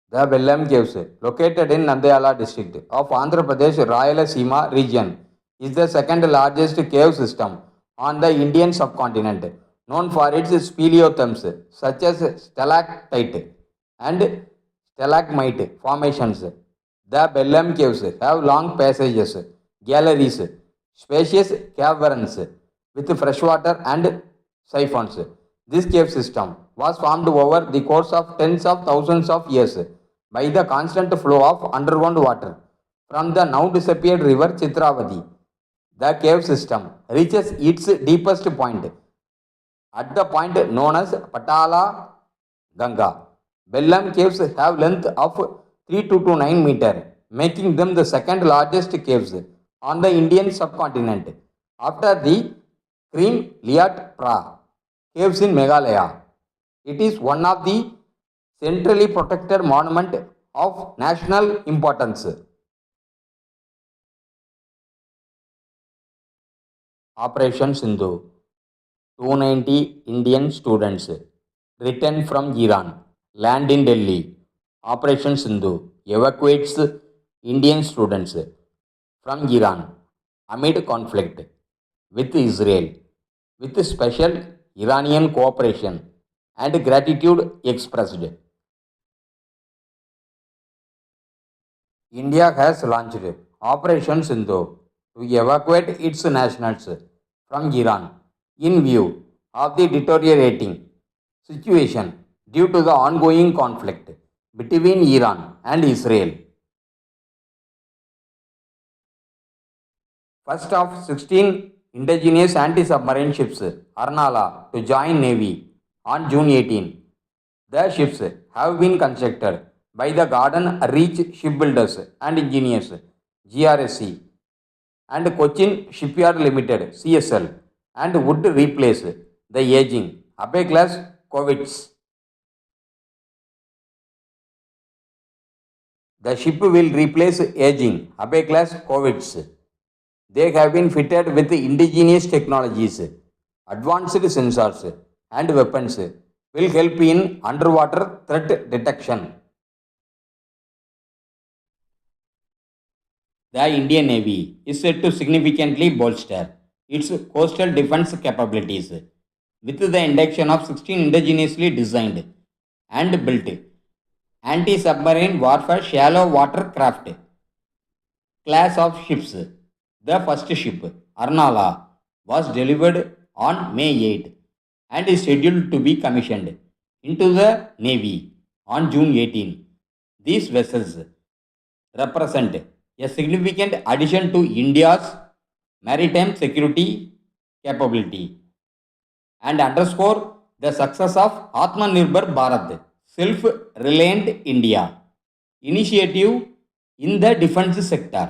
The Belum Caves, located in Nandyala district of Andhra Pradesh Rayalaseema region, is the second largest cave system on the Indian subcontinent, known for its speleothems such as stalactite and stalagmite formations. The Belum Caves have long passages, galleries, spacious caverns with freshwater and siphons. This cave system was formed over the course of tens of thousands of years by the constant flow of underground water from the now disappeared river Chitravati. The cave system reaches its deepest point at the point known as Patala Ganga. Bellam caves have length of 3 to 9 meter, making them the second largest caves on the Indian subcontinent after the Cream Liat Pra caves in Meghalaya. It is one of the centrally protected monument of national importance. Operation Sindhu. 290 Indian students returned from Iran land in Delhi. Operation Sindhu evacuates Indian students from Iran amid conflict with Israel with special Iranian cooperation and gratitude expressed. India has launched Operation Sindhu to evacuate its nationals from Iran in view of the deteriorating situation due to the ongoing conflict between Iran and Israel. First of 16 indigenous anti-submarine ships Arnala to join Navy on June 18. The ships have been constructed by the Garden Reach Shipbuilders and Engineers GRSC and Cochin Shipyard Limited CSL and would replace the aging Abe class corvettes. The ship will replace aging Abe class corvettes. They have been fitted with indigenous technologies, advanced sensors, and weapons will help in underwater threat detection. The Indian Navy is set to significantly bolster its coastal defense capabilities with the induction of 16 indigenously designed and built anti-submarine warfare shallow water craft class of ships. The first ship, Arnala, was delivered on May 8 and is scheduled to be commissioned into the Navy on June 18. These vessels represent a significant addition to India's maritime security capability and underscore the success of Atmanirbhar Bharat, Self-Reliant India initiative in the defense sector.